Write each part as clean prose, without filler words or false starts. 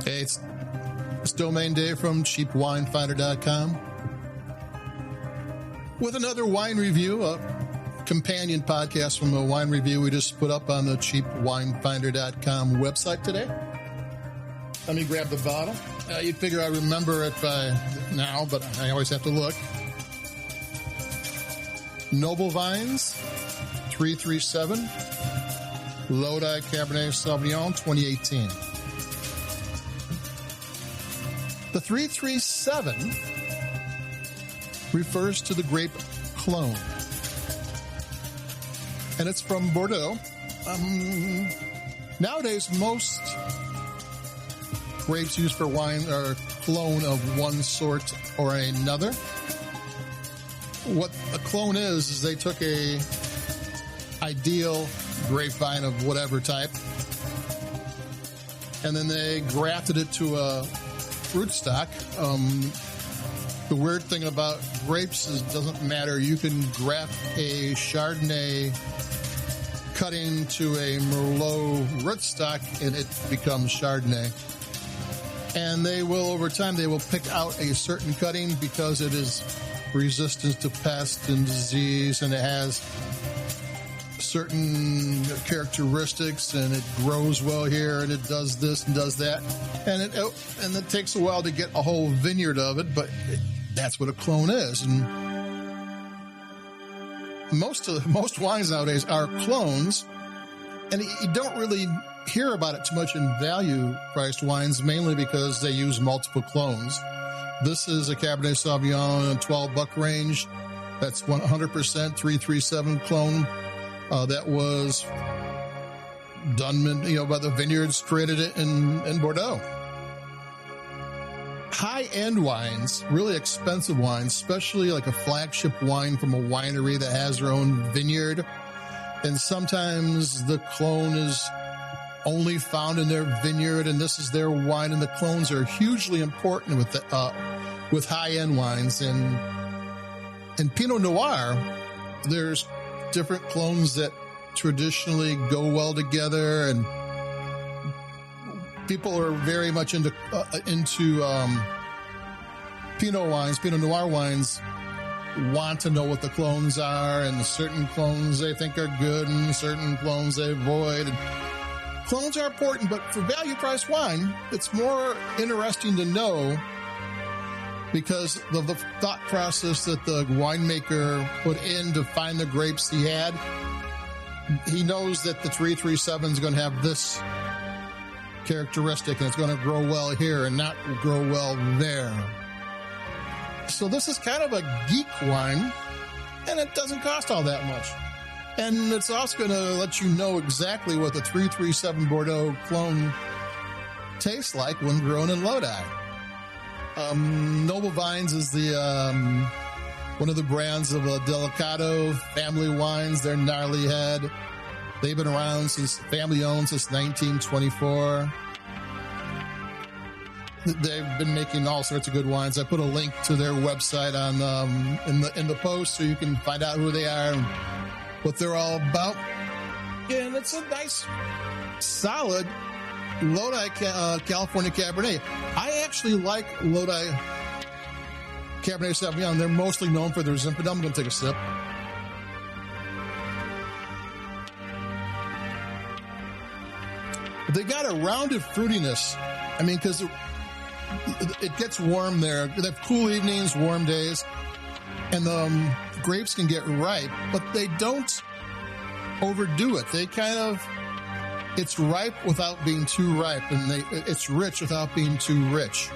Hey, it's Domain Day from cheapwinefinder.com with another wine review, a companion podcast from the wine review we just put up on the cheapwinefinder.com website today. Let me grab the bottle. You'd figure I remember it by now, but I always have to look. Noble Vines, 337, Lodi Cabernet Sauvignon, 2018. The 337 refers to the grape clone, and it's from Bordeaux. Nowadays, most grapes used for wine are clone of one sort or another. What a clone is they took a ideal grapevine of whatever type, and then they grafted it to a rootstock. The weird thing about grapes is it doesn't matter. You can graft a Chardonnay cutting to a Merlot rootstock and it becomes Chardonnay. And they will, over time, they will pick out a certain cutting because it is resistant to pest and disease, and it has certain characteristics, and it grows well here, and it does this and does that, and it takes a while to get a whole vineyard of it, but that's what a clone is. And most wines nowadays are clones, and you don't really hear about it too much in value-priced wines, mainly because they use multiple clones. This is a Cabernet Sauvignon in $12 range. That's 100% 337 clone. That was done, by the vineyards, created it in Bordeaux. High-end wines, really expensive wines, especially like a flagship wine from a winery that has their own vineyard. And sometimes the clone is only found in their vineyard, and this is their wine, and the clones are hugely important with high-end wines. And in Pinot Noir, there's different clones that traditionally go well together, and people are very much into Pinot Noir wines. Want to know what the clones are, and certain clones they think are good, and certain clones they avoid. And clones are important, but for value-priced wine, it's more interesting to know because of the thought process that the winemaker put in to find the grapes he had. He knows that the 337 is going to have this characteristic, and it's going to grow well here and not grow well there. So this is kind of a geek wine, and it doesn't cost all that much. And it's also going to let you know exactly what the 337 Bordeaux clone tastes like when grown in Lodi. Noble Vines is the one of the brands of Delicado family wines. They're gnarly head. They've been around family owned since 1924. They've been making all sorts of good wines. I put a link to their website on in the post so you can find out who they are and what they're all about. And it's a nice, solid Lodi California Cabernet. I actually like Lodi Cabernet Sauvignon. They're mostly known for their Zinfandel. I'm going to take a sip. They got a rounded fruitiness. I mean, because it gets warm there. They have cool evenings, warm days, and the grapes can get ripe, but they don't overdo it. They kind of, it's ripe without being too ripe, and it's rich without being too rich.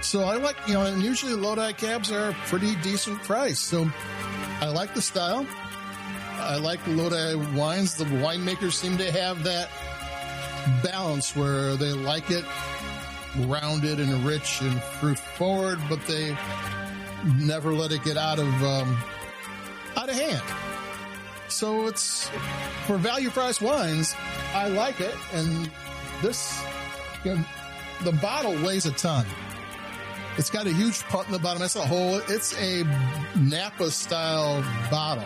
So I like, and usually Lodi Cabs are a pretty decent price. So I like the style. I like Lodi wines. The winemakers seem to have that balance where they like it rounded and rich and fruit forward, but they never let it get out of hand. So it's for value price wines. I like it, and this, the bottle weighs a ton. It's got a huge punt in the bottom. It's a Napa style bottle.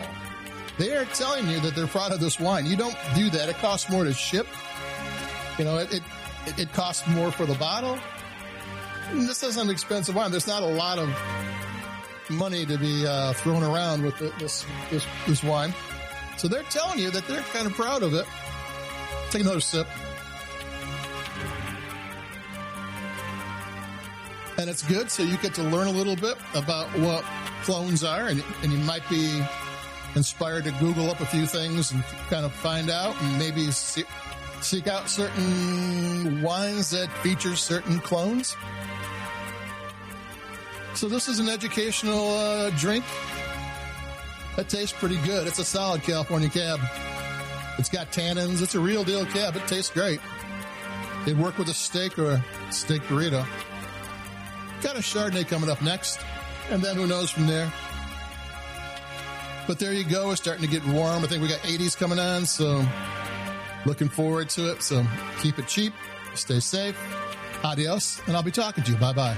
They are telling you that they're proud of this wine. You don't do that. It costs more to ship. It costs more for the bottle. And this is an expensive wine. There's not a lot of money to be thrown around with this wine. So they're telling you that they're kind of proud of it. Take another sip. And it's good, so you get to learn a little bit about what clones are, and you might be inspired to Google up a few things and kind of find out, and maybe seek out certain wines that feature certain clones. So this is an educational drink that tastes pretty good. It's a solid California Cab. It's got tannins. It's a real deal Cab. It tastes great. It'd work with a steak or a steak burrito. Got a Chardonnay coming up next, and then who knows from there. But there you go. We're starting to get warm. I think we got 80s coming on, so looking forward to it. So keep it cheap. Stay safe. Adios, and I'll be talking to you. Bye-bye.